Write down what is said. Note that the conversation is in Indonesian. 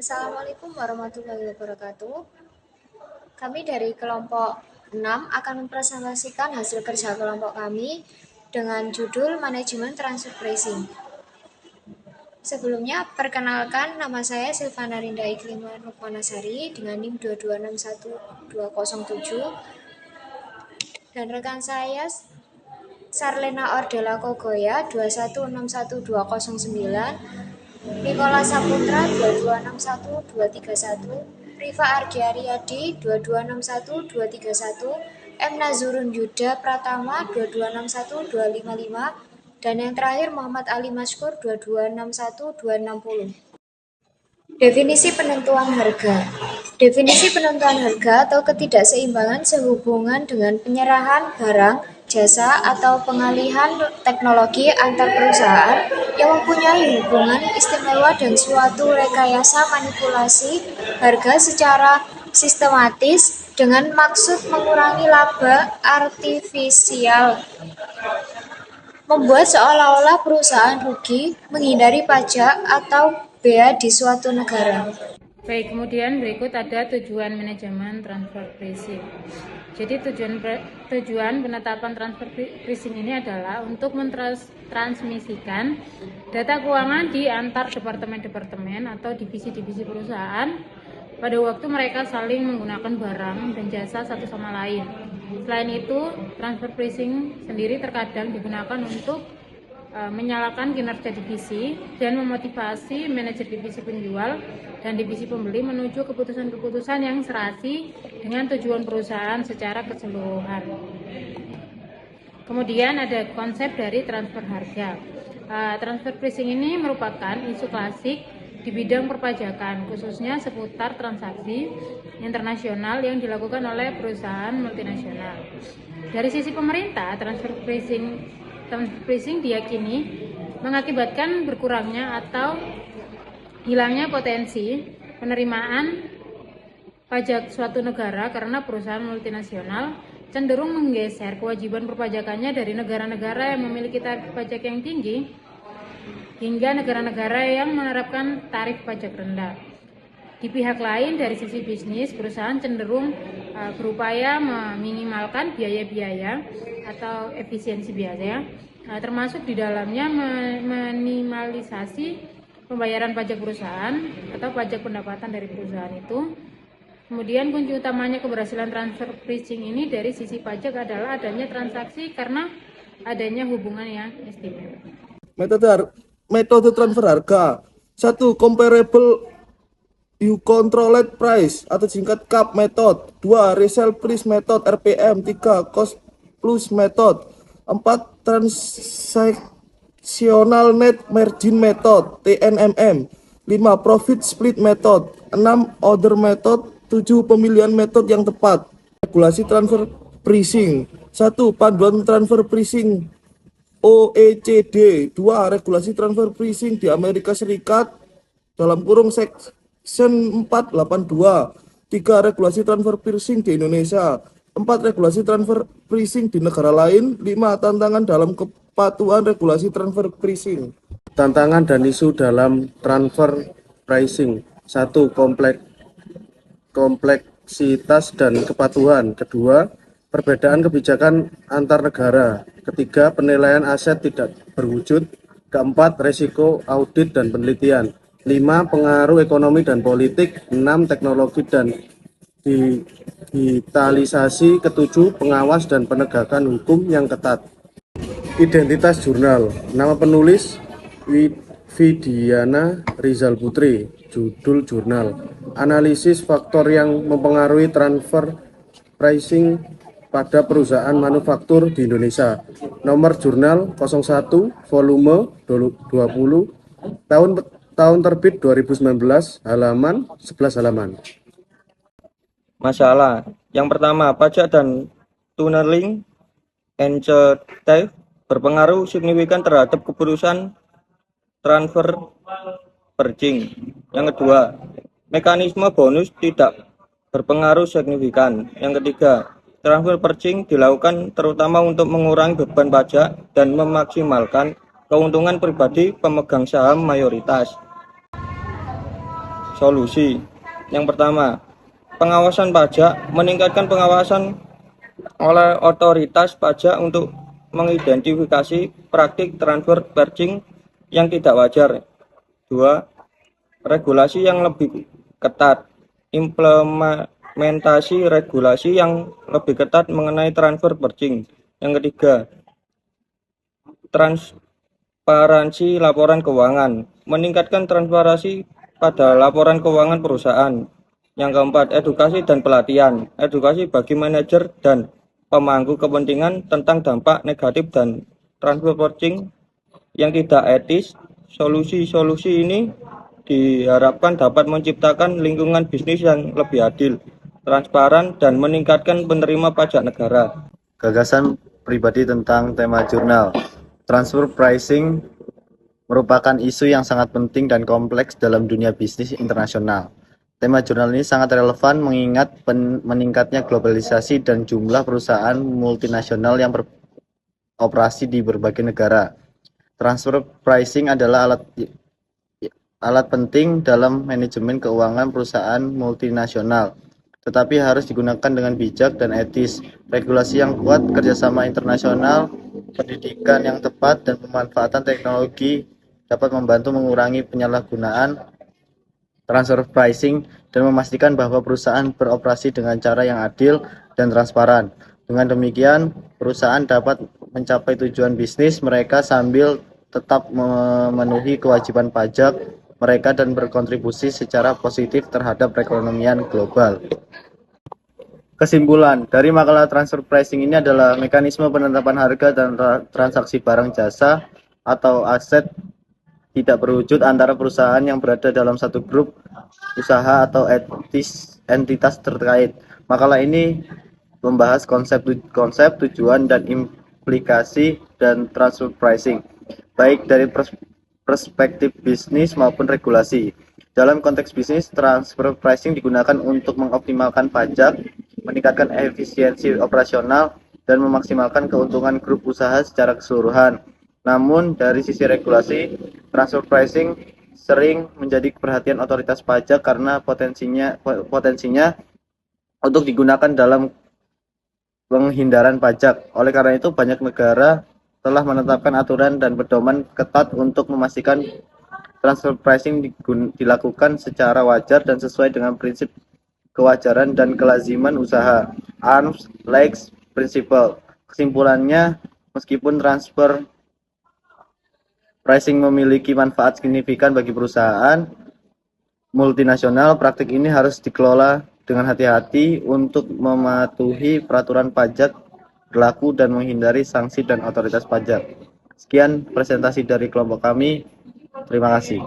Assalamualaikum warahmatullahi wabarakatuh. Kami dari kelompok 6 akan mempresentasikan hasil kerja kelompok kami dengan judul Manajemen Transfer Pricing. Sebelumnya, perkenalkan, nama saya Silvana Rinda Iklima Nukmanasari dengan NIM 2261207 dan rekan saya Sarlena Ordela Kogoya 2161209, Nikola Saputra 2261231, Rifa Argyariyadi 2261231, M Nazurun Yuda Pratama 2261255, dan yang terakhir Muhammad Ali Maskur 2261260. Definisi penentuan harga. Definisi penentuan harga atau ketidakseimbangan sehubungan dengan penyerahan barang, jasa, atau pengalihan teknologi antar perusahaan yang mempunyai hubungan istimewa dan suatu rekayasa manipulasi harga secara sistematis dengan maksud mengurangi laba artifisial, membuat seolah-olah perusahaan rugi, menghindari pajak atau bea di suatu negara. Baik, kemudian berikut ada tujuan manajemen transfer pricing. Jadi tujuan penetapan transfer pricing ini adalah untuk mentransmisikan data keuangan di antar departemen-departemen atau divisi-divisi perusahaan pada waktu mereka saling menggunakan barang dan jasa satu sama lain. Selain itu, transfer pricing sendiri terkadang digunakan untuk menyalakan kinerja divisi dan memotivasi manajer divisi penjual dan divisi pembeli menuju keputusan-keputusan yang serasi dengan tujuan perusahaan secara keseluruhan. Kemudian ada konsep dari transfer harga. Transfer pricing ini merupakan isu klasik di bidang perpajakan, khususnya seputar transaksi internasional yang dilakukan oleh perusahaan multinasional. Dari sisi pemerintah, transfer pricing diyakini mengakibatkan berkurangnya atau hilangnya potensi penerimaan pajak suatu negara karena perusahaan multinasional cenderung menggeser kewajiban perpajakannya dari negara-negara yang memiliki tarif pajak yang tinggi hingga negara-negara yang menerapkan tarif pajak rendah. Di pihak lain, dari sisi bisnis, perusahaan cenderung berupaya meminimalkan biaya-biaya atau efisiensi biaya, termasuk di dalamnya minimalisasi pembayaran pajak perusahaan atau pajak pendapatan dari perusahaan itu. Kemudian kunci utamanya keberhasilan transfer pricing ini dari sisi pajak adalah adanya transaksi karena adanya hubungan yang istimewa. Metode transfer harga. 1. Comparable uncontrolled price atau singkat CUP method. 2. Resale price method RPM. 3. Cost plus method. 4. Transactional net margin method TNMM. 5. Profit split method. 6. Order method. 7. Pemilihan metode yang tepat. Regulasi transfer pricing. 1. Panduan transfer pricing OECD. 2. Regulasi transfer pricing di Amerika Serikat dalam kurung Section 482. 3. Regulasi transfer pricing di Indonesia. 4. Regulasi transfer pricing di negara lain. 5. Tantangan dalam kepatuhan regulasi transfer pricing. Tantangan dan isu dalam transfer pricing. 1. Kompleksitas dan kepatuhan. Kedua, perbedaan kebijakan antar negara. Ketiga, penilaian aset tidak berwujud. Keempat, resiko audit dan penelitian. 5. Pengaruh ekonomi dan politik. 6. Teknologi dan digitalisasi. Ketujuh, pengawas dan penegakan hukum yang ketat. Identitas jurnal. Nama penulis Widiana Rizal Putri. Judul jurnal. Analisis faktor yang mempengaruhi transfer pricing pada perusahaan manufaktur di Indonesia. Nomor jurnal 01 volume 20 tahun terbit 2019, halaman 11 halaman. Masalah. Yang pertama, pajak dan tunneling incentive berpengaruh signifikan terhadap keputusan transfer pricing. Yang kedua, mekanisme bonus tidak berpengaruh signifikan. Yang ketiga, transfer pricing dilakukan terutama untuk mengurangi beban pajak dan memaksimalkan keuntungan pribadi pemegang saham mayoritas. solusi. Yang pertama, pengawasan pajak, meningkatkan pengawasan oleh otoritas pajak untuk mengidentifikasi praktik transfer pricing yang tidak wajar. 2. Regulasi yang lebih ketat, implementasi regulasi yang lebih ketat mengenai transfer pricing. Yang ketiga, transparansi laporan keuangan, meningkatkan transparansi pada laporan keuangan perusahaan. Yang keempat, edukasi dan pelatihan, edukasi bagi manajer dan pemangku kepentingan tentang dampak negatif dan transfer pricing yang tidak etis. Solusi-solusi ini diharapkan dapat menciptakan lingkungan bisnis yang lebih adil, transparan, dan meningkatkan penerima pajak negara. Gagasan pribadi tentang tema jurnal. Transfer pricing merupakan isu yang sangat penting dan kompleks dalam dunia bisnis internasional. Tema jurnal ini sangat relevan mengingat meningkatnya globalisasi dan jumlah perusahaan multinasional yang beroperasi di berbagai negara. Transfer pricing adalah alat penting dalam manajemen keuangan perusahaan multinasional, tetapi harus digunakan dengan bijak dan etis. Regulasi yang kuat, kerjasama internasional, pendidikan yang tepat, dan pemanfaatan teknologi dapat membantu mengurangi penyalahgunaan transfer pricing dan memastikan bahwa perusahaan beroperasi dengan cara yang adil dan transparan. Dengan demikian, perusahaan dapat mencapai tujuan bisnis mereka sambil tetap memenuhi kewajiban pajak mereka dan berkontribusi secara positif terhadap perekonomian global. Kesimpulan dari makalah transfer pricing ini adalah mekanisme penetapan harga dan transaksi barang jasa atau aset tidak berwujud antara perusahaan yang berada dalam satu grup usaha atau entitas terkait. Makalah ini membahas konsep, tujuan, dan implikasi dan transfer pricing, baik dari perspektif bisnis maupun regulasi. Dalam konteks bisnis, transfer pricing digunakan untuk mengoptimalkan pajak, meningkatkan efisiensi operasional, dan memaksimalkan keuntungan grup usaha secara keseluruhan. Namun, dari sisi regulasi, transfer pricing sering menjadi perhatian otoritas pajak karena potensinya untuk digunakan dalam penghindaran pajak. Oleh karena itu, banyak negara telah menetapkan aturan dan pedoman ketat untuk memastikan transfer pricing dilakukan secara wajar dan sesuai dengan prinsip kewajaran dan kelaziman usaha, arm's length principle. Kesimpulannya, meskipun transfer pricing memiliki manfaat signifikan bagi perusahaan multinasional, praktik ini harus dikelola dengan hati-hati untuk mematuhi peraturan pajak berlaku dan menghindari sanksi dan otoritas pajak. Sekian presentasi dari kelompok kami. Terima kasih.